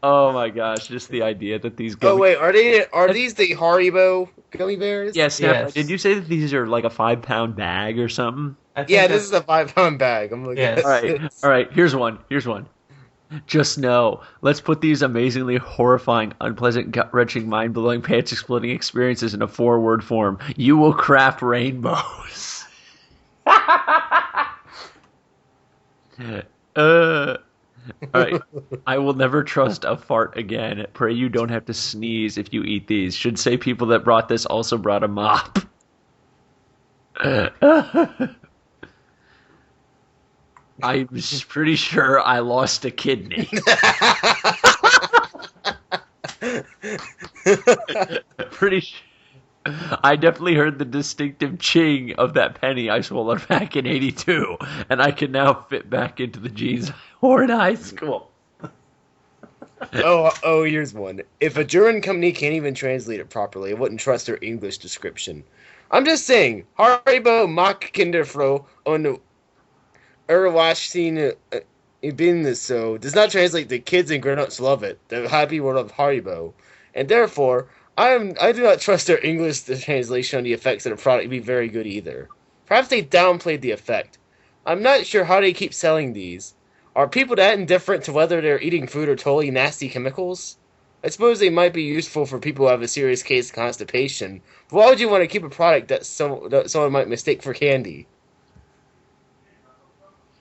Oh my gosh, just the idea that these Oh gummy... wait, are these the Haribo gummy bears? Yeah, Snapai, did Yes. you say that these are like a 5 pound bag or something? I Yeah, think this is that's a 5 pound bag. I'm looking at yes. All this. right, here's one. Here's one. Just know, let's put these amazingly horrifying, unpleasant, gut-wrenching, mind-blowing, pants-exploding experiences in a 4-word form. You will craft rainbows. uh, Alright. I will never trust a fart again. Pray you don't have to sneeze if you eat these. Should say people that brought this also brought a mop. I'm pretty sure I lost a kidney. Pretty sure. I definitely heard the distinctive ching of that penny I swallowed back in '82, and I can now fit back into the jeans I wore in high school. Oh, here's one. If a German company can't even translate it properly, I wouldn't trust their English description. I'm just saying, Haribo mag Kinderfroh und Erwachsene bin so does not translate to kids and grown-ups love it. The happy world of Haribo. And therefore, I do not trust their English translation on the effects of the product to be very good either. Perhaps they downplayed the effect. I'm not sure how they keep selling these. Are people that indifferent to whether they're eating food or totally nasty chemicals? I suppose they might be useful for people who have a serious case of constipation, but why would you want to keep a product that someone might mistake for candy?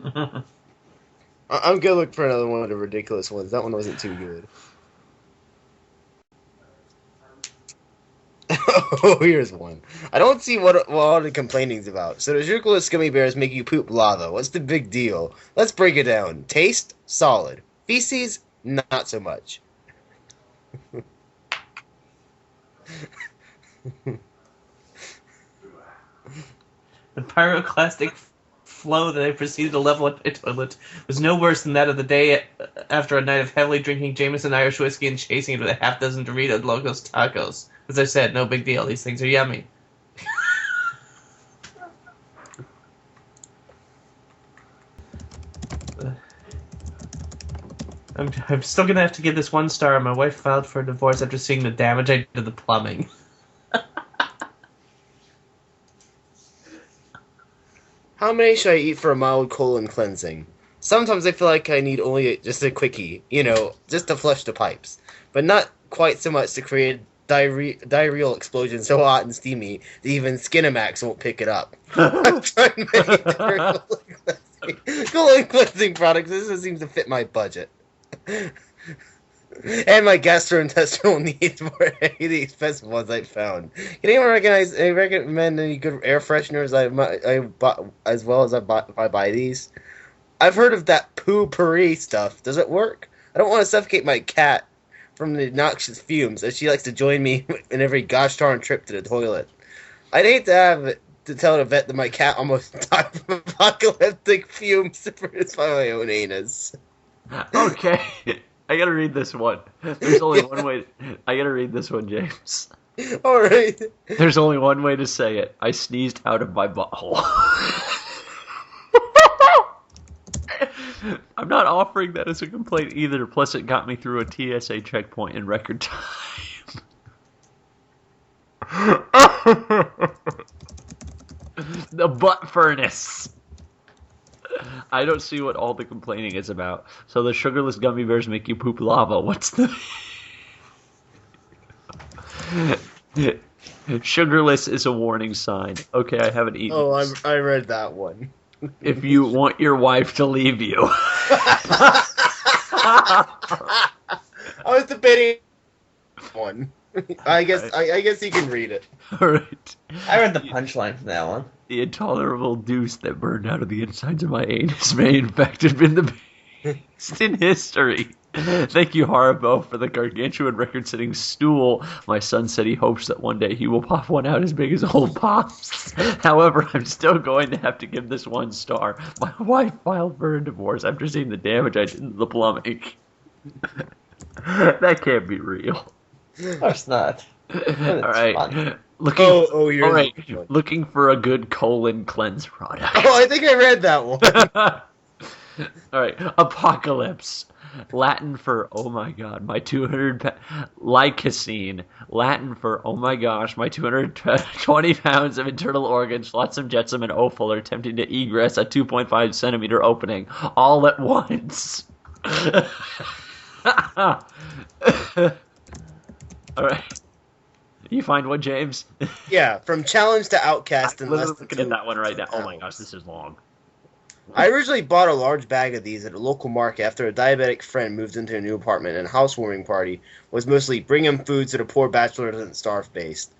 I'm gonna look for another one of the ridiculous ones. That one wasn't too good. Oh, here's one. I don't see what all the complaining's about. So the sugarless gummy bears make you poop lava. What's the big deal? Let's break it down. Taste? Solid. Feces? Not so much. The pyroclastic flow that I proceeded to level up my toilet was no worse than that of the day after a night of heavily drinking Jameson Irish whiskey and chasing it with a half dozen Doritos Locos tacos. As I said, no big deal. These things are yummy. I'm still gonna have to give this 1 star. My wife filed for a divorce after seeing the damage I did to the plumbing. How many should I eat for a mild colon cleansing? Sometimes I feel like I need only just a quickie, just to flush the pipes. But not quite so much to create diarrheal explosion so hot and steamy that even Skinamax won't pick it up. I'm trying many different colon cleansing products. This seems to fit my budget. And my gastrointestinal needs more any of the expensive ones I found. Can anyone recommend any good air fresheners I buy, as well as if I buy these? I've heard of that poo-pourri stuff. Does it work? I don't want to suffocate my cat from the noxious fumes, as she likes to join me in every gosh darn trip to the toilet. I'd hate to have to tell the vet that my cat almost died from apocalyptic fumes produced by my own anus. Okay. I gotta read this one. There's only one way. I gotta read this one, James. Alright. There's only one way to say it. I sneezed out of my butthole. I'm not offering that as a complaint either, plus it got me through a TSA checkpoint in record time. The butt furnace. I don't see what all the complaining is about. So the sugarless gummy bears make you poop lava. What's the... Sugarless is a warning sign. Okay, I haven't eaten. Oh, I read that one. If you want your wife to leave you. I was debating one. I guess you can read it. Alright. I read the punchline for that one. The intolerable deuce that burned out of the insides of my anus may in fact have been the biggest in history. Thank you, Haribo, for the gargantuan record-setting stool. My son said he hopes that one day he will pop one out as big as old Pops. However, I'm still going to have to give this 1 star. My wife filed for a divorce after seeing the damage I did to the plumbing. That can't be real. Of course not. Alright. Looking for a good colon cleanse product. Oh, I think I read that one. All right, apocalypse. Latin for oh my god, my 200 lycosine. Latin for oh my gosh, my 220 pounds of internal organs, flotsam jetsam, and offal are attempting to egress a 2.5 centimeter opening all at once. All right, you find one, James? Yeah, from challenge to outcast in I'm less literally than looking at that one right now. 2 Oh my gosh, pounds. this is long. I originally bought a large bag of these at a local market after a diabetic friend moved into a new apartment, and a housewarming party was mostly bring him food so the poor bachelor doesn't starve based.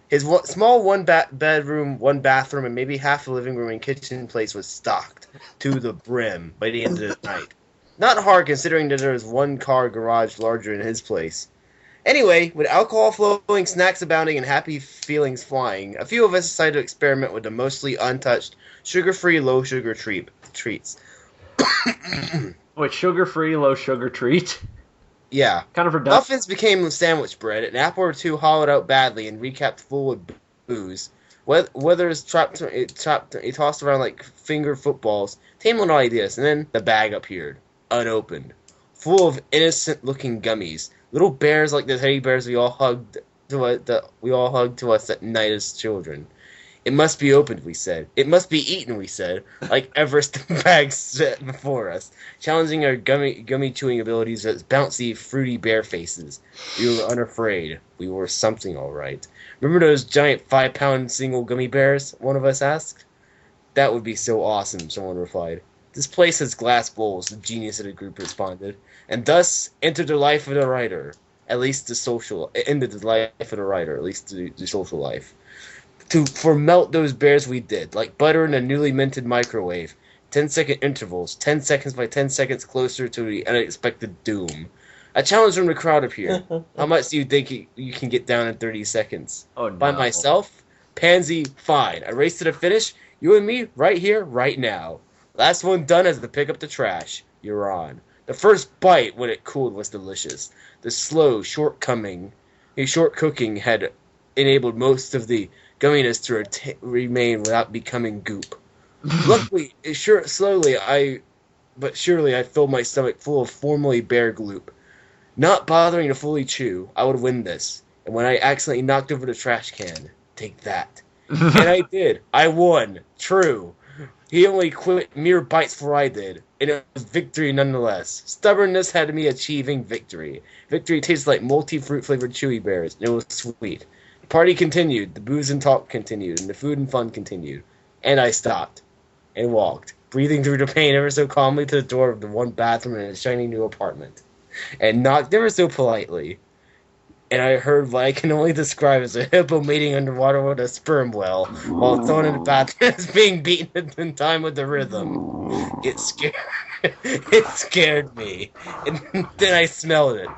His small bedroom, one bathroom, and maybe half the living room and kitchen place was stocked to the brim by the end of the night. Not hard considering that there was one car garage larger in his place. Anyway, with alcohol flowing, snacks abounding, and happy feelings flying, a few of us decided to experiment with the mostly untouched, sugar-free, low-sugar treats. Wait, sugar-free, low-sugar treat? Yeah. Kind of redundant. Muffins became sandwich bread, an apple or two hollowed out badly and recapped full of booze. Weathers tossed around like finger footballs, tame little ideas, and then the bag appeared, unopened, full of innocent-looking gummies. Little bears like the teddy bears we all hugged to us at night as children. It must be opened, we said. It must be eaten, we said, like Everest bags set before us, challenging our gummy chewing abilities as bouncy, fruity bear faces. We were unafraid. We were something, all right. Remember those giant 5-pound single gummy bears? One of us asked. That would be so awesome, someone replied. This place has glass bowls, the genius of the group responded. And thus entered the life of the writer, at least the social. It ended the life of the writer, at least the social life. For melt those bears we did, like butter in a newly minted microwave. 10-second intervals, 10 seconds by 10 seconds closer to the unexpected doom. A challenge from the crowd appeared. How much do you think you can get down in 30 seconds? Oh, no. By myself? Pansy, fine. A race to the finish? You and me, right here, right now. Last one done as to pick up the trash. You're on. The first bite, when it cooled, was delicious. The slow, short cooking had enabled most of the gumminess to remain without becoming goop. Luckily, surely I filled my stomach full of formerly bare gloop. Not bothering to fully chew, I would win this. And when I accidentally knocked over the trash can, take that. And I did. I won. True. He only quit mere bites before I did, and it was victory nonetheless. Stubbornness had me achieving victory. Victory tasted like multi-fruit flavored chewy bears, and it was sweet. The party continued, the booze and talk continued, and the food and fun continued. And I stopped, and walked, breathing through the pain ever so calmly to the door of the one bathroom in a shiny new apartment, and knocked ever so politely. And I heard what I can only describe as a hippo mating underwater with a sperm whale, while someone in the bathroom is being beaten in time with the rhythm. It scared me. And then I smelled it.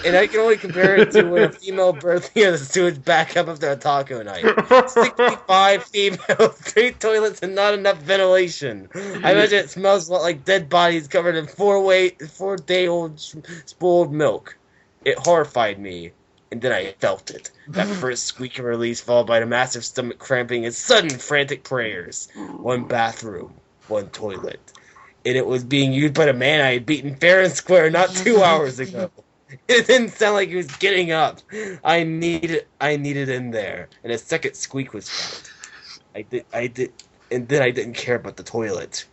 And I can only compare it to when a female birthing the sewage back up after a taco night. 65 females, 3 toilets, and not enough ventilation. I imagine it smells a lot like dead bodies covered in 4-day-old spoiled milk. It horrified me, and then I felt it. That first squeak of release followed by the massive stomach cramping and sudden frantic prayers. One bathroom, one toilet. And it was being used by the man I had beaten fair and square not 2 hours ago. It didn't sound like he was getting up. I needed in there, and a second squeak was felt. I did, and then I didn't care about the toilet.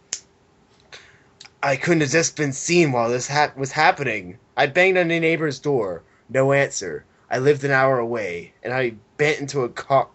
I couldn't have just been seen while this was happening. I banged on the neighbor's door. No answer. I lived an hour away, and I bent into a car.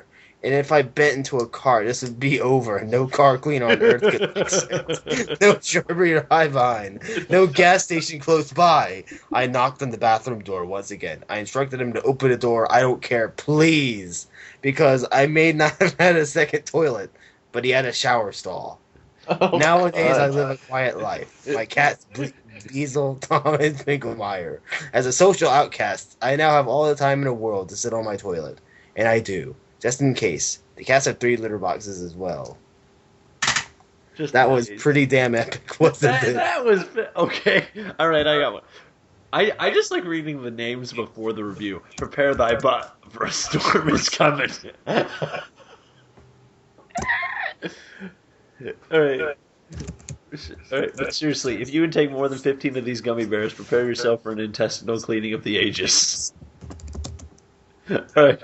And if I bent into a car, this would be over. No car clean on earth could fix it. No shrubbery or high vine. No gas station close by. I knocked on the bathroom door once again. I instructed him to open the door. I don't care, please. Because I may not have had a second toilet, but he had a shower stall. Oh, Nowadays, God. I live a quiet life. My cat's Beazle, Tom, and Finkelmeyer. As a social outcast, I now have all the time in the world to sit on my toilet. And I do. Just in case. The cats have 3 litter boxes as well. That was pretty damn epic, wasn't it? That was... Okay. Alright, I got one. I just like reading the names before the review. Prepare thy butt, for a storm is coming. Alright. All right, but seriously, if you would take more than 15 of these gummy bears, prepare yourself for an intestinal cleaning of the ages. All right.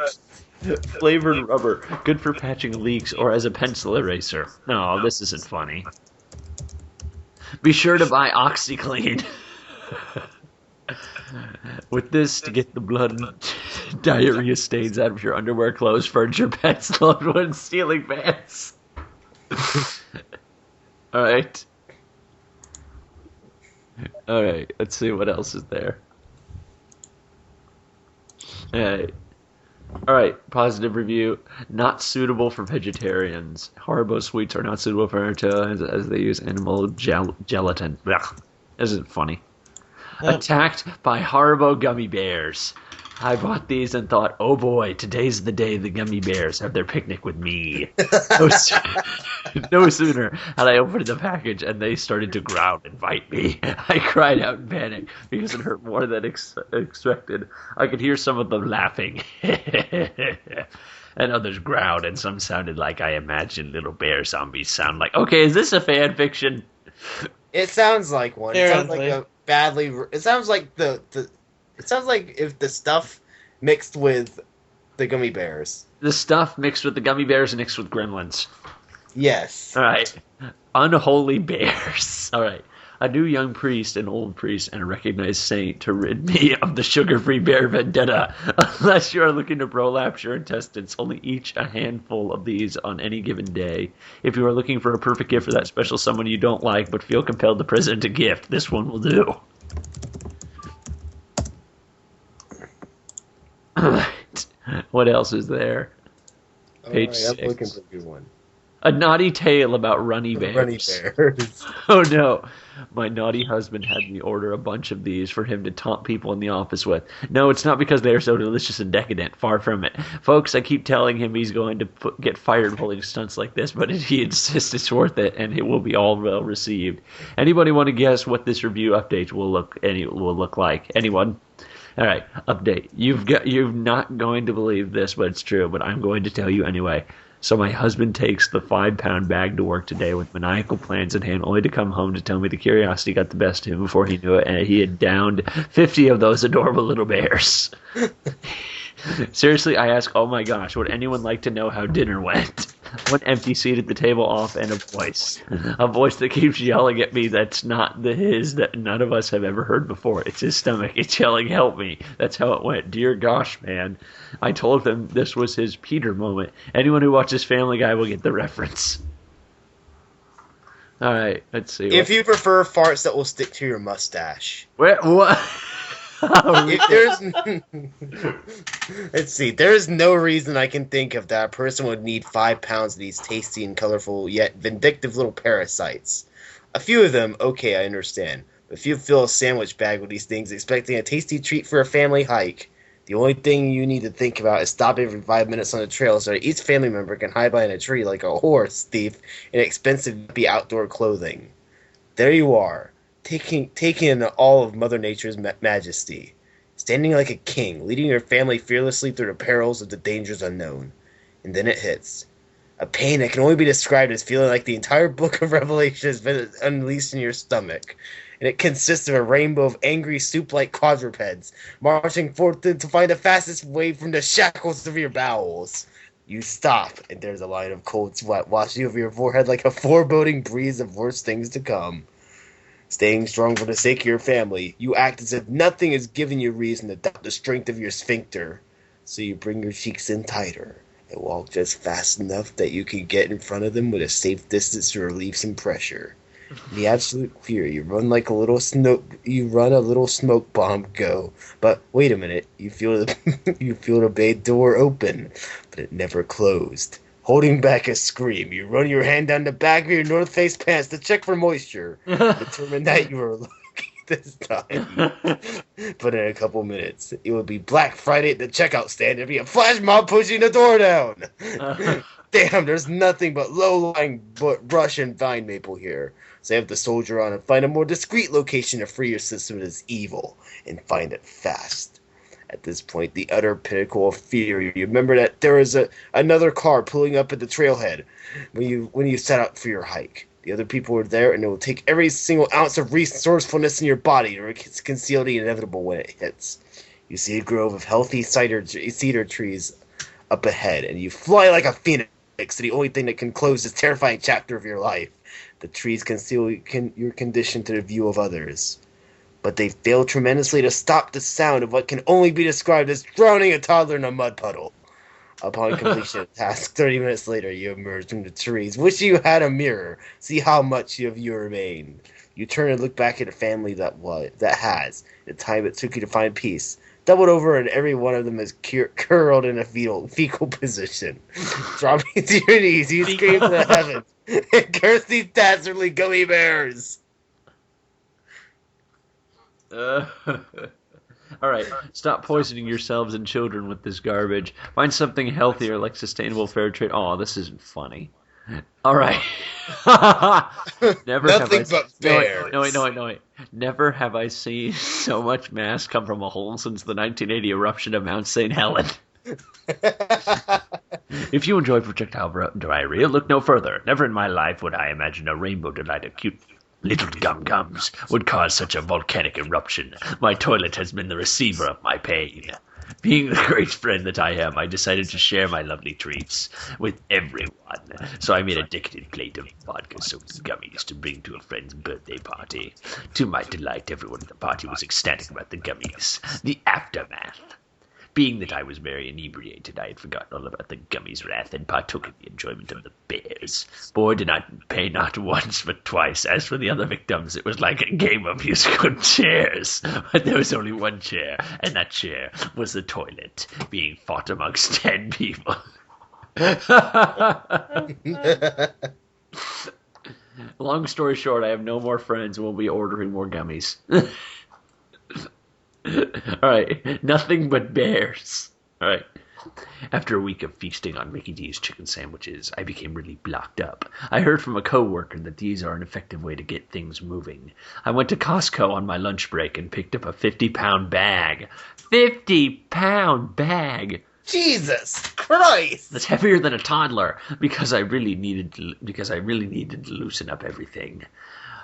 Flavored rubber, good for patching leaks or as a pencil eraser. No, this isn't funny. Be sure to buy OxyClean. With this, to get the blood and diarrhea stains out of your underwear, clothes, furniture, pets, loved ones, ceiling fans. Alright. Alright, let's see what else is there. Alright, positive review. Not suitable for vegetarians. Haribo sweets are not suitable for vegetarians as they use animal gelatin. Ugh. Isn't funny. Attacked by Haribo gummy bears. I bought these and thought, oh boy, today's the day the gummy bears have their picnic with me. No sooner had I opened the package and they started to growl and bite me. I cried out in panic because it hurt more than expected. I could hear some of them laughing. And others growled, and some sounded like I imagined little bear zombies sound like. Okay, is this a fan fiction? It sounds like one. It sounds like a badly. It sounds like It sounds like if the stuff mixed with the gummy bears. The stuff mixed with the gummy bears and mixed with gremlins. Yes. All right. Unholy bears. All right. A new young priest, an old priest, and a recognized saint to rid me of the sugar-free bear vendetta. Unless you are looking to prolapse your intestines, only each a handful of these on any given day. If you are looking for a perfect gift for that special someone you don't like but feel compelled to present a gift, this one will do. All right. What else is there? Page 6. I'm looking for a good one. A naughty tale about runny bears. Runny bears. Oh no. My naughty husband had me order a bunch of these for him to taunt people in the office with. No, it's not because they are so delicious and decadent. Far from it. Folks, I keep telling him he's going to get fired pulling stunts like this, but he insists it's worth it, and it will be all well received. Anybody want to guess what this review update will look like? Anyone? All right, update. You're not going to believe this, but it's true, but I'm going to tell you anyway. So my husband takes the 5-pound bag to work today with maniacal plans in hand, only to come home to tell me the curiosity got the best of him before he knew it, and he had downed 50 of those adorable little bears. Seriously, I ask, oh my gosh, would anyone like to know how dinner went? One empty seat at the table off and a voice. A voice that keeps yelling at me that's not his, that none of us have ever heard before. It's his stomach. It's yelling, help me. That's how it went. Dear gosh, man. I told him this was his Peter moment. Anyone who watches Family Guy will get the reference. All right, let's see. If you prefer farts that will stick to your mustache. What? If let's see. There's no reason I can think of that a person would need 5 pounds of these tasty and colorful yet vindictive little parasites. A few of them, okay, I understand. But if you fill a sandwich bag with these things expecting a tasty treat for a family hike, the only thing you need to think about is stopping every 5 minutes on the trail so that each family member can hide behind a tree like a horse thief in expensive outdoor clothing. There you are. Taking in all of Mother Nature's majesty, standing like a king, leading your family fearlessly through the perils of the dangers unknown. And then it hits. A pain that can only be described as feeling like the entire book of Revelation has been unleashed in your stomach. And it consists of a rainbow of angry soup-like quadrupeds, marching forth to find the fastest way from the shackles of your bowels. You stop, and there's a line of cold sweat washing over your forehead like a foreboding breeze of worse things to come. Staying strong for the sake of your family, you act as if nothing is giving you reason to doubt the strength of your sphincter. So you bring your cheeks in tighter and walk just fast enough that you can get in front of them with a safe distance to relieve some pressure. In the absolute fear, you run like a little smoke bomb go. But wait a minute, you feel the bay door open, but it never closed. Holding back a scream, you run your hand down the back of your North Face pants to check for moisture. Determine that you are lucky this time. But in a couple minutes, it will be Black Friday at the checkout stand. There'll be a flash mob pushing the door down. Damn, there's nothing but low-lying brush and vine maple here. So have the soldier on and find a more discreet location to free your system of this evil, and find it fast. At this point, the utter pinnacle of fear, you remember that there is another car pulling up at the trailhead when you set out for your hike. The other people are there, and it will take every single ounce of resourcefulness in your body to conceal the inevitable when it hits. You see a grove of healthy cedar trees up ahead, and you fly like a phoenix to the only thing that can close this terrifying chapter of your life. The trees conceal your condition to the view of others, but they fail tremendously to stop the sound of what can only be described as drowning a toddler in a mud puddle. Upon completion of the task, 30 minutes later, you emerge from the trees. Wish you had a mirror. See how much of you remain. You turn and look back at a family that has, the time it took you to find peace, doubled over, and every one of them is curled in a fecal position. Dropping to your knees, you scream to the heavens and curse these dastardly gummy bears. All right, stop poisoning yourselves and children with this garbage. Find something healthier like sustainable fair trade. Oh, this isn't funny. All right. Never Nothing have but bears. No, wait. Never have I seen so much mass come from a hole since the 1980 eruption of Mount St. Helen. If you enjoy projectile diarrhea, look no further. Never in my life would I imagine a rainbow delight of cute little gum-gums would cause such a volcanic eruption. My toilet has been the receiver of my pain. Being the great friend that I am, I decided to share my lovely treats with everyone. So I made a decadent plate of vodka-soaked gummies to bring to a friend's birthday party. To my delight, everyone at the party was ecstatic about the gummies. The aftermath. Being that I was very inebriated, I had forgotten all about the gummies' wrath and partook in the enjoyment of the bears. Boy, did I pay not once but twice. As for the other victims, it was like a game of musical chairs. But there was only one chair, and that chair was the toilet, being fought amongst 10 people. Long story short, I have no more friends and will be ordering more gummies. All right, nothing but bears. All right. After a week of feasting on Mickey D's chicken sandwiches, I became really blocked up. I heard from a coworker that these are an effective way to get things moving. I went to Costco on my lunch break and picked up a 50-pound bag. 50-pound bag. Jesus Christ! That's heavier than a toddler because I really needed to loosen up everything.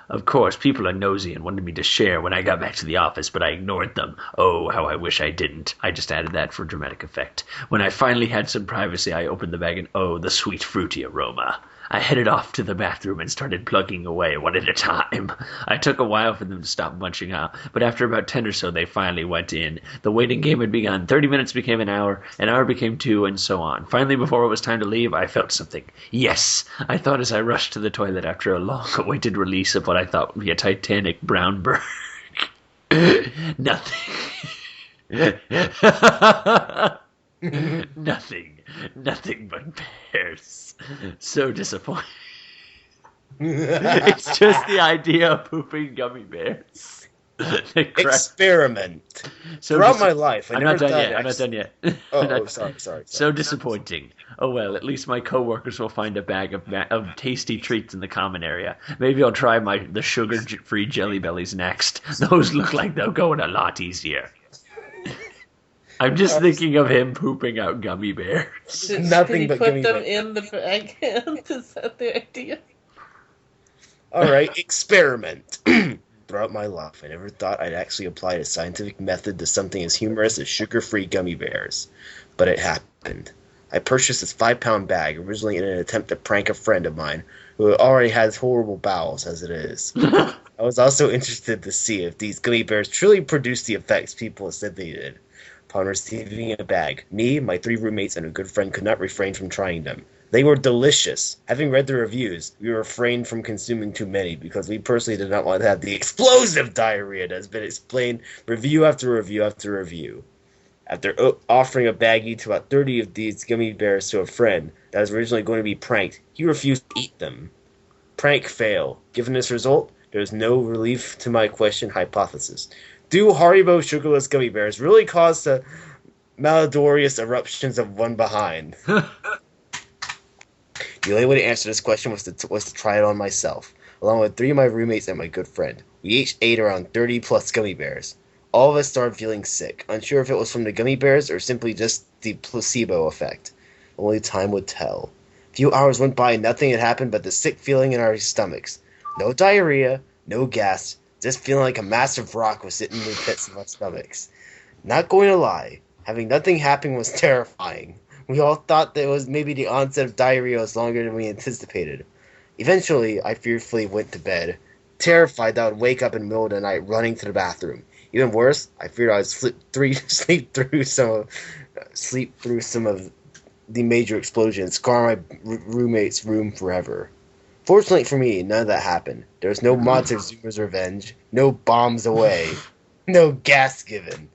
Of course, people are nosy and wanted me to share when I got back to the office, but I ignored them. Oh, how I wish I didn't. I just added that for dramatic effect. When I finally had some privacy, I opened the bag and oh, the sweet fruity aroma. I headed off to the bathroom and started plugging away one at a time. I took a while for them to stop munching out, but after about 10 or so, they finally went in. The waiting game had begun. 30 minutes became an hour became 2, and so on. Finally, before it was time to leave, I felt something. Yes! I thought as I rushed to the toilet after a long-awaited release of what I thought would be a titanic brown berg. Nothing. Nothing but bears. So disappointing. It's just the idea of pooping gummy bears. Experiment. So throughout my life, I'm not done yet. Sorry. So disappointing. Oh well, at least my coworkers will find a bag of tasty treats in the common area. Maybe I'll try the sugar-free Jelly Bellies next. Those look like they'll go in a lot easier. I'm just thinking of him pooping out gummy bears. Nothing but gummy bears. Put them in the bag. Is that the idea? Alright, experiment. Throughout my life, I never thought I'd actually apply a scientific method to something as humorous as sugar-free gummy bears. But it happened. I purchased this 5-pound bag, originally in an attempt to prank a friend of mine, who already has horrible bowels as it is. I was also interested to see if these gummy bears truly produced the effects people said they did. Upon receiving a bag, me, my 3 roommates, and a good friend could not refrain from trying them. They were delicious. Having read the reviews, we refrained from consuming too many because we personally did not want to have the explosive diarrhea that has been explained review after review after review. After offering a baggie to about 30 of these gummy bears to a friend that was originally going to be pranked, he refused to eat them. Prank fail. Given this result, there is no relief to my question hypothesis. Do Haribo sugarless gummy bears really cause the malodorous eruptions of one behind? The only way to answer this question was to try it on myself, along with 3 of my roommates and my good friend. We each ate around 30-plus gummy bears. All of us started feeling sick, unsure if it was from the gummy bears or simply just the placebo effect. Only time would tell. Few hours went by and nothing had happened but the sick feeling in our stomachs. No diarrhea, no gas, just feeling like a massive rock was sitting in the pits of our stomachs. Not going to lie, having nothing happen was terrifying. We all thought that it was maybe the onset of diarrhea was longer than we anticipated. Eventually, I fearfully went to bed, terrified that I would wake up in the middle of the night running to the bathroom. Even worse, I feared I would sleep through some of the major explosion and scar my roommate's room forever. Fortunately for me, none of that happened. There was no Montezuma's revenge, no bombs away, no gas given.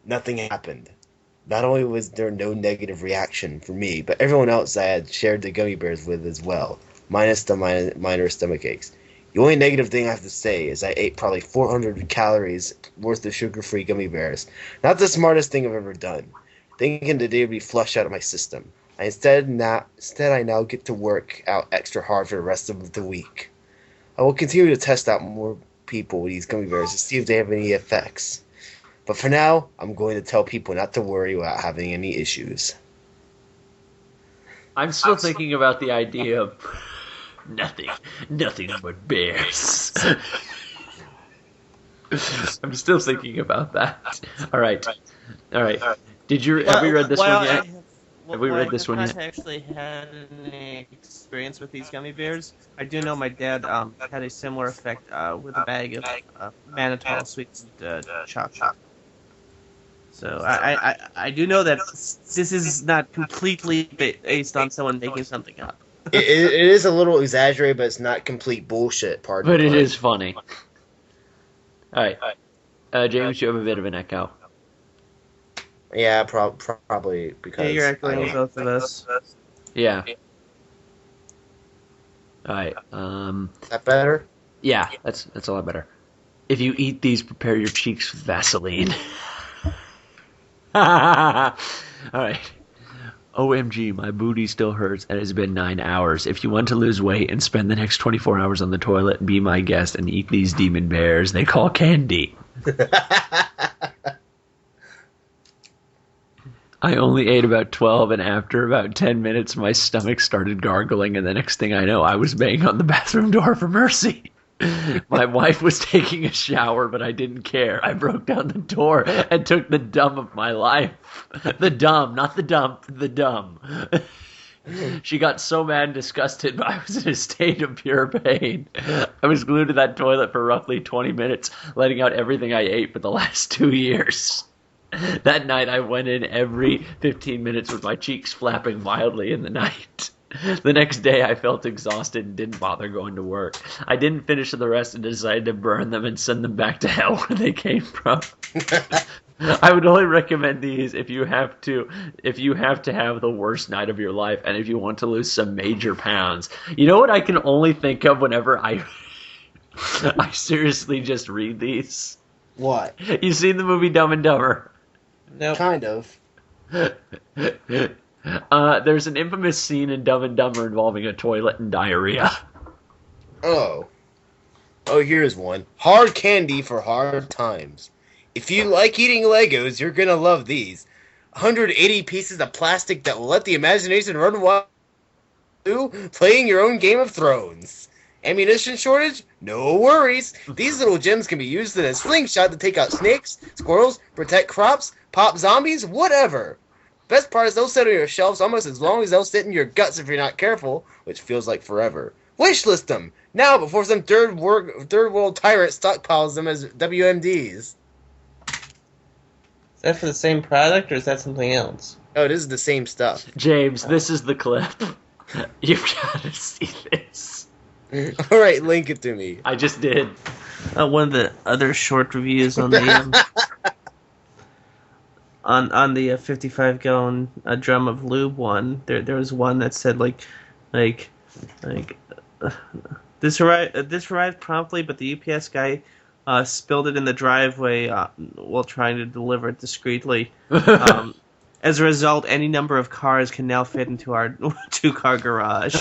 Nothing happened. Not only was there no negative reaction for me, but everyone else I had shared the gummy bears with as well, minus the minor stomach aches. The only negative thing I have to say is I ate probably 400 calories worth of sugar-free gummy bears. Not the smartest thing I've ever done. Thinking that they would be flushed out of my system. Instead, I now get to work out extra hard for the rest of the week. I will continue to test out more people with these gummy bears to see if they have any effects. But for now, I'm going to tell people not to worry about having any issues. I'm still thinking about the idea of nothing but bears. I'm still thinking about that. All right. Have we read this one yet? Have we read this one yet? I haven't actually had any experience with these gummy bears. I do know my dad had a similar effect with a bag of mannitol sweetened chocolate. So I do know that this is not completely based on someone making something up. It is a little exaggerated, but it's not complete bullshit. But it is funny. All right, James, you have a bit of an echo. Yeah, probably because you're echoing both of us. Yeah. All right. Is that better? Yeah, that's a lot better. If you eat these, prepare your cheeks with Vaseline. All right. OMG, my booty still hurts and it's been 9 hours. If you want to lose weight and spend the next 24 hours on the toilet, be my guest and eat these demon bears they call candy. I only ate about 12, and after about 10 minutes, my stomach started gargling, and the next thing I know, I was banging on the bathroom door for mercy. My wife was taking a shower, but I didn't care. I broke down the door and took the dump of my life. The dumb, not the dump, the dumb. She got so mad and disgusted, but I was in a state of pure pain. I was glued to that toilet for roughly 20 minutes, letting out everything I ate for the last 2 years. That night, I went in every 15 minutes with my cheeks flapping wildly in the night. The next day, I felt exhausted and didn't bother going to work. I didn't finish the rest and decided to burn them and send them back to hell where they came from. I would only recommend these if you have to have the worst night of your life and if you want to lose some major pounds. You know what I can only think of whenever I seriously just read these? What? You seen the movie Dumb and Dumber? Nope. Kind of. There's an infamous scene in Dumb and Dumber involving a toilet and diarrhea. Oh, here's one. Hard candy for hard times. If you like eating Legos, you're gonna love these. 180 pieces of plastic that will let the imagination run wild. Playing your own Game of Thrones. Ammunition shortage? No worries. These little gems can be used in a slingshot to take out snakes, squirrels, protect crops, pop zombies, whatever. Best part is they'll sit on your shelves almost as long as they'll sit in your guts if you're not careful, which feels like forever. Wishlist them now before some third world tyrant stockpiles them as WMDs. Is that for the same product, or is that something else? Oh, this is the same stuff. James, this is the clip. You've got to see this. All right, link it to me. I just did. One of the other short reviews on the on the 55-gallon drum of lube one. There was one that said this arrived promptly, but the UPS guy spilled it in the driveway while trying to deliver it discreetly. As a result, any number of cars can now fit into our 2-car garage.